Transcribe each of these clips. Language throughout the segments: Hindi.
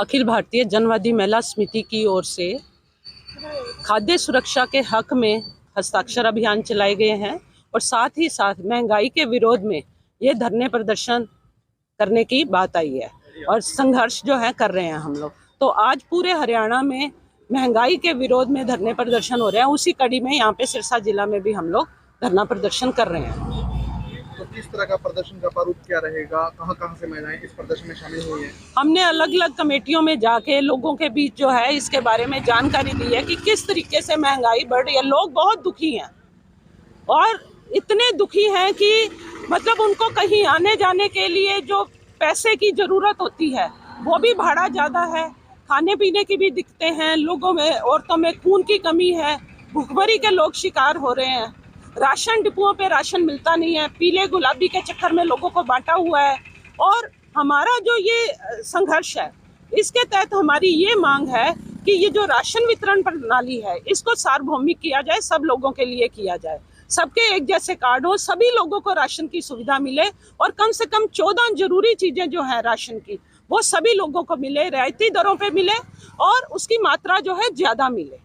अखिल भारतीय जनवादी महिला समिति की ओर से खाद्य सुरक्षा के हक में हस्ताक्षर अभियान चलाए गए हैं और साथ ही साथ महंगाई के विरोध में ये धरने प्रदर्शन करने की बात आई है और संघर्ष जो है कर रहे हैं हम लोग। तो आज पूरे हरियाणा में महंगाई के विरोध में धरने प्रदर्शन हो रहे हैं। उसी कड़ी में यहाँ पे सिरसा जिला में भी हम लोग धरना प्रदर्शन कर रहे हैं। तो किस तरह का प्रदर्शन का प्रारूप क्या रहेगा, कहां से महिलाएं इस प्रदर्शन में शामिल हुई हैं? हमने अलग अलग कमेटियों में जाके लोगों के बीच जो है इसके बारे में जानकारी दी है कि किस तरीके से महंगाई बढ़ रही है। लोग बहुत दुखी हैं और इतने दुखी हैं कि मतलब उनको कहीं आने जाने के लिए जो पैसे की जरूरत होती है वो भी भाड़ा ज़्यादा है, खाने पीने की भी दिक्कतें हैं, लोगों में औरतों में खून की कमी है, भूखमरी के लोग शिकार हो रहे हैं, राशन डिपुओं पे राशन मिलता नहीं है, पीले गुलाबी के चक्कर में लोगों को बांटा हुआ है। और हमारा जो ये संघर्ष है इसके तहत हमारी ये मांग है कि ये जो राशन वितरण प्रणाली है इसको सार्वभौमिक किया जाए, सब लोगों के लिए किया जाए, सबके एक जैसे कार्ड हो, सभी लोगों को राशन की सुविधा मिले और कम से कम 14 जरूरी चीजें जो है राशन की वो सभी लोगों को मिले, रियायती दरों पे मिले और उसकी मात्रा जो है ज्यादा मिले।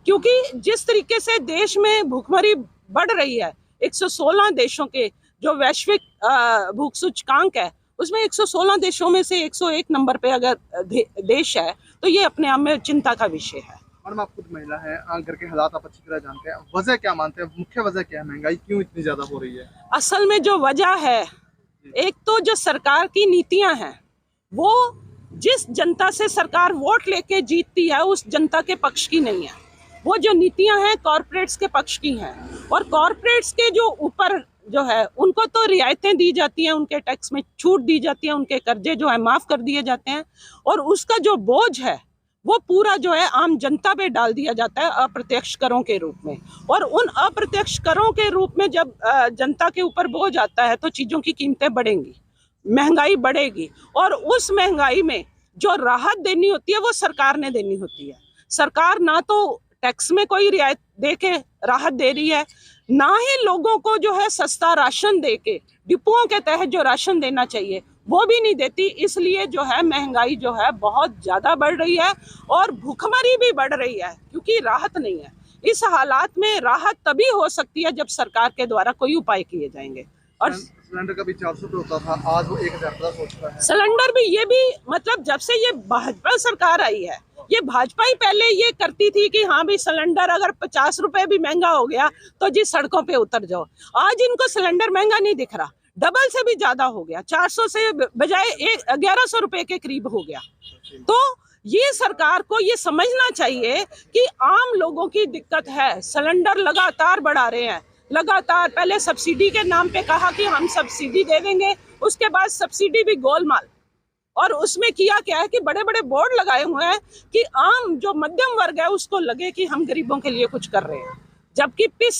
क्योंकि जिस तरीके से देश में भूखमरी बढ़ रही है, 116 देशों के जो वैश्विक भूख सूचकांक है उसमें 116 देशों में से 101 नंबर पे अगर देश है तो ये अपने आप में चिंता का विषय है। मैडम, आप खुद महिला हैं, घर के हालात आप अच्छी तरह जानते हैं, वजह क्या मानते हैं, मुख्य वजह क्या है, महंगाई क्यों इतनी ज्यादा हो रही है? असल में जो वजह है, एक तो जो सरकार की नीतियां हैं वो जिस जनता से सरकार वोट लेके जीतती है उस जनता के पक्ष की नहीं है। वो जो नीतियां हैं कॉरपोरेट्स के पक्ष की हैं और कॉरपोरेट्स के जो ऊपर जो है उनको तो रियायतें दी जाती हैं, उनके टैक्स में छूट दी जाती है, उनके कर्जे जो है माफ कर दिए जाते हैं और उसका जो बोझ है वो पूरा जो है आम जनता पे डाल दिया जाता है अप्रत्यक्ष करों के रूप में। और उन अप्रत्यक्ष करों के रूप में जब जनता के ऊपर बोझ आता है तो चीजों की कीमतें बढ़ेंगी, महंगाई बढ़ेगी और उस महंगाई में जो राहत देनी होती है वो सरकार ने देनी होती है। सरकार ना तो टैक्स में कोई रियायत दे के राहत दे रही है, ना ही लोगों को जो है सस्ता राशन दे के डिपुओं के तहत जो राशन देना चाहिए वो भी नहीं देती। इसलिए जो है महंगाई जो है बहुत ज्यादा बढ़ रही है और भूखमरी भी बढ़ रही है क्योंकि राहत नहीं है। इस हालात में राहत तभी हो सकती है जब सरकार के द्वारा कोई उपाय किए जाएंगे। और सिलेंडर का भी 400 रुपये होता था, आज वो 1000 हो चुका है। सिलेंडर भी ये भी मतलब जब से ये भाजपा सरकार आई है, ये भाजपा ही पहले ये करती थी कि हाँ भी सिलेंडर अगर 50 रुपए भी महंगा हो गया तो जी सड़कों पे उतर जाओ। आज इनको सिलेंडर महंगा नहीं दिख रहा, डबल से भी ज्यादा हो गया, 400 से बजाय 1100 रुपए के करीब हो गया। तो ये सरकार को ये समझना चाहिए कि आम लोगों की दिक्कत है। सिलेंडर लगातार बढ़ा रहे हैं, लगातार पहले सब्सिडी के नाम पे कहा कि हम सब्सिडी दे देंगे, उसके बाद सब्सिडी भी गोलमाल। और उसमें किया क्या है कि बड़े बड़े बोर्ड लगाए हुए हैं कि आम जो मध्यम वर्ग है उसको लगे कि हम गरीबों के लिए कुछ कर रहे हैं, जबकि पिस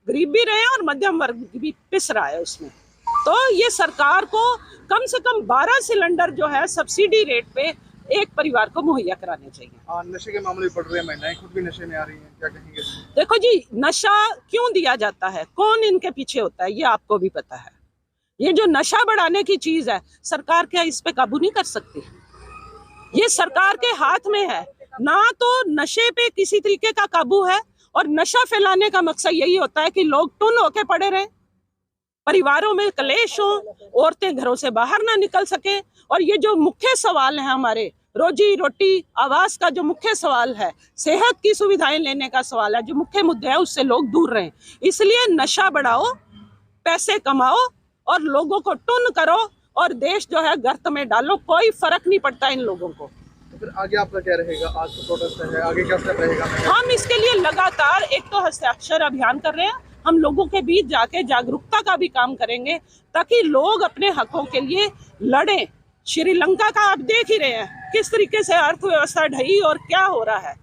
गरीब भी रहे हैं और मध्यम वर्ग भी पिस रहा है उसमें। तो ये सरकार को कम से कम 12 सिलेंडर जो है सब्सिडी रेट पे एक परिवार को मुहैया कराने चाहिए। नशे के मामले बढ़ रहे हैं, महिलाएं खुद भी नशे में आ रही हैं, क्या कहेंगे? देखो जी, नशा क्यों दिया जाता है, कौन इनके पीछे होता है, ये आपको भी पता है। ये जो नशा बढ़ाने की चीज है सरकार क्या इस पे काबू नहीं कर सकती? ये सरकार के हाथ में है ना। तो नशे पे किसी तरीके का काबू है और नशा फैलाने का मकसद यही होता है कि लोग टुन होके पड़े रहे, परिवारों में कलेश हो, औरतें घरों से बाहर ना निकल सके। और ये जो मुख्य सवाल है हमारे रोजी रोटी आवास का, जो मुख्य सवाल है, सेहत की सुविधाएं लेने का सवाल है, जो मुख्य मुद्दे है उससे लोग दूर रहें। इसलिए नशा बढ़ाओ, पैसे कमाओ और लोगों को टुन करो और देश जो है गर्त में डालो, कोई फर्क नहीं पड़ता इन लोगों को। तो फिर आगे आपका क्या रहेगा? आज तो प्रोटेस्ट है, आगे क्या स्टेप रहेगा? हम इसके लिए लगातार एक तो हस्ताक्षर अभियान कर रहे हैं, हम लोगों के बीच जाके जागरूकता का भी काम करेंगे ताकि लोग अपने हकों के लिए लड़ें। श्रीलंका का आप देख ही रहे हैं किस तरीके से अर्थव्यवस्था ढही और क्या हो रहा है।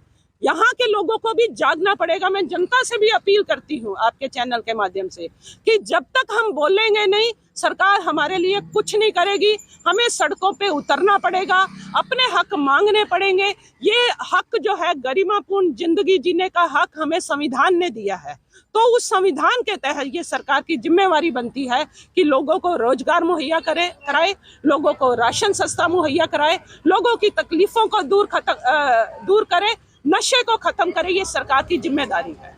यहाँ के लोगों को भी जागना पड़ेगा। मैं जनता से भी अपील करती हूँ आपके चैनल के माध्यम से कि जब तक हम बोलेंगे नहीं, सरकार हमारे लिए कुछ नहीं करेगी। हमें सड़कों पे उतरना पड़ेगा, अपने हक मांगने पड़ेंगे। ये हक जो है, गरिमापूर्ण जिंदगी जीने का हक हमें संविधान ने दिया है। तो उस संविधान के तहत ये सरकार की जिम्मेवारी बनती है कि लोगों को रोजगार मुहैया कराए, लोगों को राशन सस्ता मुहैया कराए, लोगों की तकलीफों को दूर करे, नशे को खत्म करे। ये सरकार की जिम्मेदारी है।